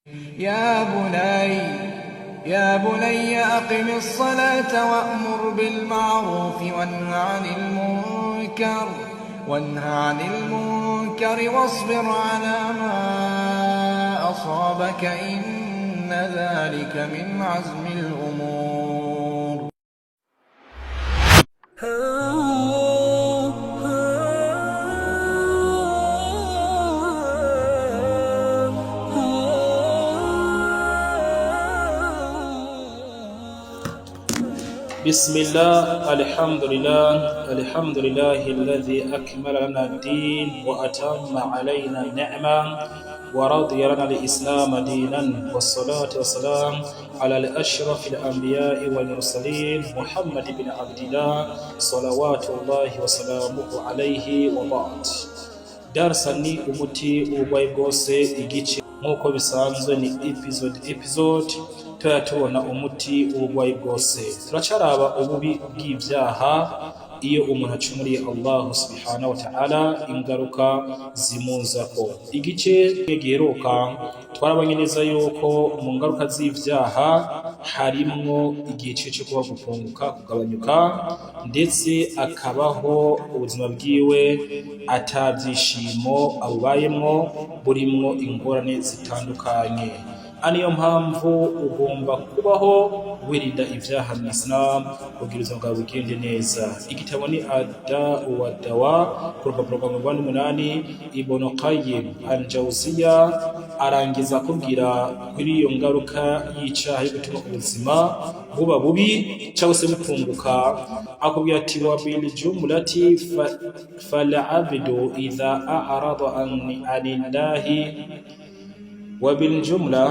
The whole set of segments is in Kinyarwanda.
يا بني أقم الصلاة وأمر بالمعروف وانه عن المنكر واصبر على ما أصابك إن ذلك من عزم الأمور. بسم الله الحمد لله الذي أكمل لنا الدين وأتم علينا النعمة ورضي لنا الإسلام دينا، والصلاة والسلام على الأشرف الأنبياء والمرسلين محمد بن عبد الله صلوات الله وسلامه عليه وبعد. Darsa ni umuti w'uburwayi bwose igice nk'uko bisanzwe ni episode tubona umuti w'uburwayi bwose. Turacaraba ububi bw'ibyaha iyo umuntu acumuriye Allah subhanahu wa ta'ala ingaruka zimuzako. Igice giheruka twarabonye neza yuko mu ngaruka z'ibyaha harimwo igice cyo kuba gupunguka, kugabanyuka, ndetse akabaho ubuzima bwiwe atabyishimo abubayemwo, burimwo ingorane zitandukanye. Niyo mpamvu ugomba kubaho wirinda ibyaha mu Islam kugira ubuzima bwawe bugende neza. Igitabo ni Ad-Da'u wad-Dawa ku rupapuro rwa 8. Ibn Qayyim al-Jawziyya arangiza kubwira kuri iyo ngaruka y'icyaha yo gutuma ubuzima buba bubi cyangwa se bupunguka, akubwira ati wa bil jumlati fal-'abdu idha a'rada anillahi وبالجملة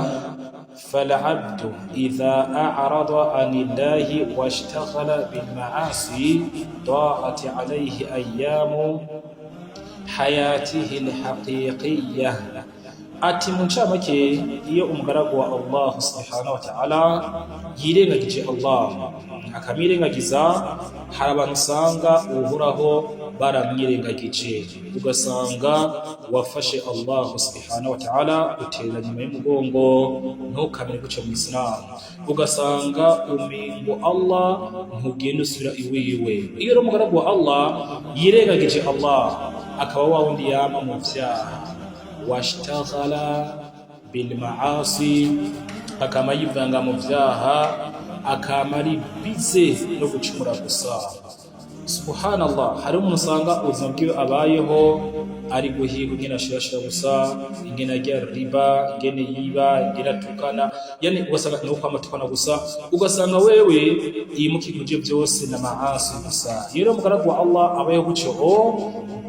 فالعبد إذا أعرض عن الله واشتغل بالمعاصي ضاعت عليه أيام حياته الحقيقية. Ati mu ncamake iyo umugaragu wa Allah subhanahu wa ta'ala yirengagije Allah akamirengagiza, hari abantu usanga uhoraho baramwirengagije, ugasanga wafashe Allah subhanahu wa ta'ala utera nyuma y'umugongo ntukamere guca mu Islam, ugasanga umingo Allah ntugenda usubira iwiwe. Iyo rero umugaragu wa Allah yirengagije Allah akaba wa wundi yama mu vyaha, washtaghala bil maasi, akama yivanga mu vyaha, akama ari bize no gucumura gusa. Subhanallah, hari umuntu usanga ubuzima bwiwe abayeho ari guhiga ingene ashirashira gusa, ingene agira riba, ingene yiba, ingene atukana, yani ugasanga nuko amatukana gusa, ugasanga wewe imukikuje byose na maasi gusa. Yero mugaragu wa Allah abayeho gucyo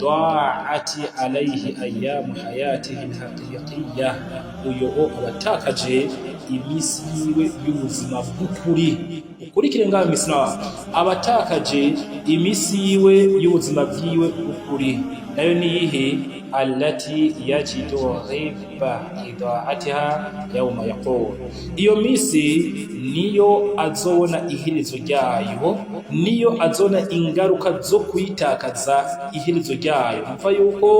da'ati alayhi ayyamu hayatihi alhaqiqiyya, uyo abatakaje imisi yiwe y'ubuzima bw'ukuri. Ukurikire ngaho Islam, abatakaje imisi yiwe y'ubuzima bwiwe bw'ukuri, nayo ni yihe? Allati yajidu riba ida'atiha yawma yaqul. Iyo misi niyo azobona iherezo ryayo, niyo azona ingaruka zo kuyitakaza iherezo ryayo. Mva yuko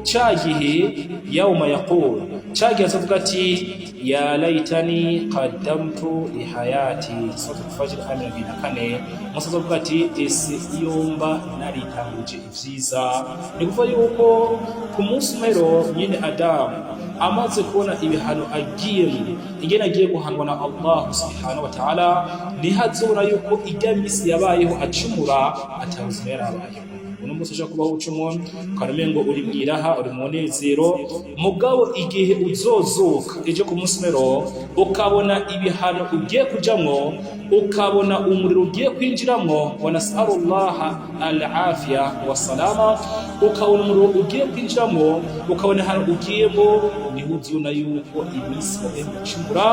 cagihe yawma yaqul, cagihe azovuga ati ya laitani qaddamtu li hayati, sura Fajr 44. Musa azovuga ati ese iyomba naritanguje ivyiza. Ni kuva yuko ku munsi mpero nyine Adamu amaze kubona ibihano agiyemo, ingene agiye guhanwa na Allah subhanahu wa ta'ala, ntihazobona yuko ijya misi yabayeho acumura atawuzima yarabayeho. Uno munsi ushaka kubaho ucumwa ukarame ngo uri mwiraha, uri munezero, mugabo igihe uzozuka ejo ku munsi mpero ukabona ibihano ugiye kujamwo, ukabona umuriro ugiye kwinjiramwo, wa nas'alullaha al-afiya wa salama, ukabona umuriro ugiye kwinjiramwo, ukabona hano ugiyemo, niho uzuna yuko imisi yo gucumura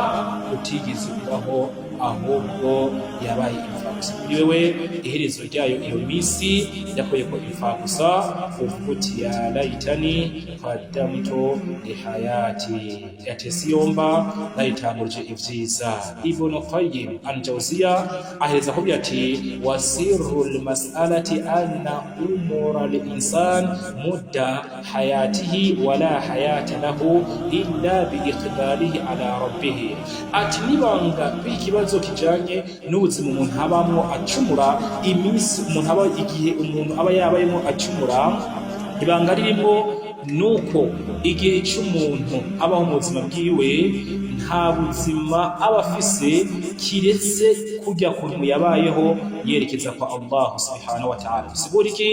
utigeze kubaho, ahubwo yabaye imva kuri wewe iherezo ryayo iyo misi yakoye ko imfagusa uvuga uti ya laitani qaddamtu li hayati yatesiyomba layitangurije ivyiza. Ibn Qayyim al-Jawziyya ahereza ko ati wasirul mas'alati anna umura al-insan mudda hayatihi wala hayata lahu illa bi iqbalihi ala rabbih. Ati nibanga ikibazo kijanye n'ubuzima umuntu habamwo acumura iminsi umuntu aba igihe umuntu aba yabayemo acumura ibanga ririmo nuko igihe cy'umuntu abaho mu buzima bwiwe nta buzima aba afise kiretse kujya ku muntu yabayeho yerekeza kwa Allah subhanahu wa ta'ala. Sigura iki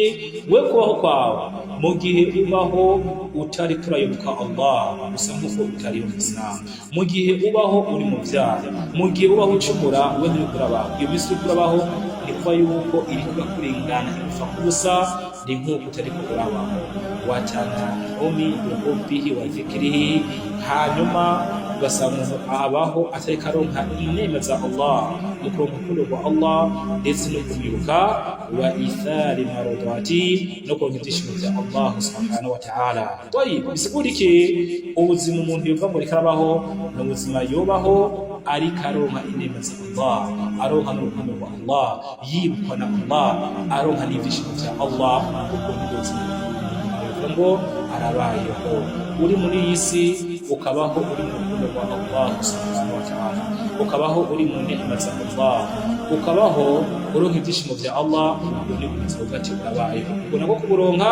we kubaho kwawe mu gihe ubaho utari kurayoboka Allah usa nk'uko utari umusilamu, mu gihe ubaho uri mu byaha, mu gihe ubaho ucumura we nturi kurabaho. Iyo minsi uri kurabaho ni kuba yuko iri kugakurengana ipfa kubusa ni nk'uko utari kurabaho. Watana omi ubihi wa dhikrihi, hanyuma ugasanga abaho atari karonka inema za Allah, mukurukundo rwa Allah ndetse no kumwibuka wa ithari marodati no kuronka ibyishimo bya Allah subhanahu wa ta'ala. Bisigura iki? Ubuzima umuntu yumva ngo rikabaho ni ubuzima yobaho ari karonka inema za Allah, aronka n'urukundo rwa Allah, yibukwa na Allah, aronka n'ibyishimo bya Allah. Kuko ubuzima ngo arabayeho uri muri iyi si, ukabaho uri mu rukundo rwa Allah subhanahu wa ta'ala, ukabaho uri mu neema za Allah, ukabaho uronka ibyishimo bya Allah. Uri mu buzima bwacu urabayeho, ubwo nako kuburonka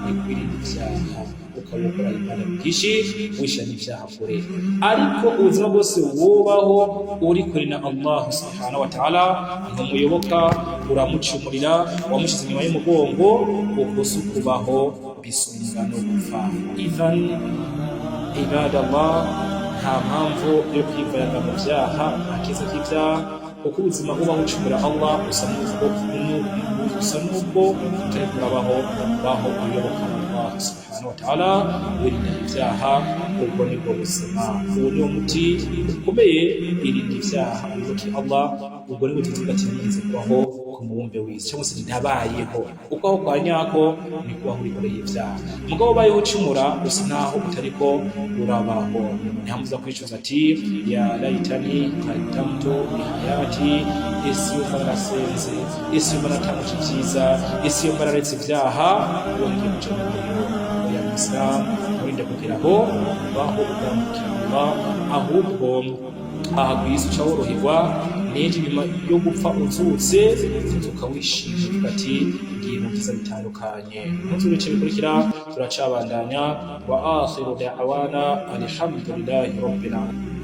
ni kwirinda ibyaha, ukabukora ibada bwinshi wisha n'ibyaha kure. Ariko ubuzima bwose wubaho uri kuri na Allah subhanahu wa ta'ala, ntumuyoboka, uramucumurira, wamushize inyuma y'umugongo, ukose ukubaho bisumba no gupfa. Idhan ibadallah, nta mpamvu yo kwivanga mu byaha, akiza k'ibyaha, kuko ubuzima ubaho ucumura Allah usa n'ubwo utari kurabaho, baho uyoboka Allah subhanahu wa ta'ala, wirinda ibyaha. Ubwo nibwo buzima, uwo niwo muti ukomeye, irinda ibyaha, uyoboke Allah. Ubwo nibwo tuvuga ati nize kubaho ku mubumbe w'isi, cyangwa se ndabayeho. Uko aho kwa nyako ni kubaho urikoreye ibyaha. Mugabo ubayeho ucumura usa naho utariko urabaho. Ntihamuza kwicuza ati ya laitani qaddamtu li hayati, isi yumva narasenze, isi yumva natanguje ibyiza, isi yumva naretse ibyaha. Wongeye guca mu muriro ya Islam, urinde kugeraho baho ugamukira Allah, ahubwo aha ku isi uca woroherwa n'indi nyuma yo gupfa uzutse tukawishimira ati ngiye mu byiza bitandukanye. Munsi w'ibice bikurikira turacabandanya. Wa akhiru da'wana alhamdulillahi rabbil alamin.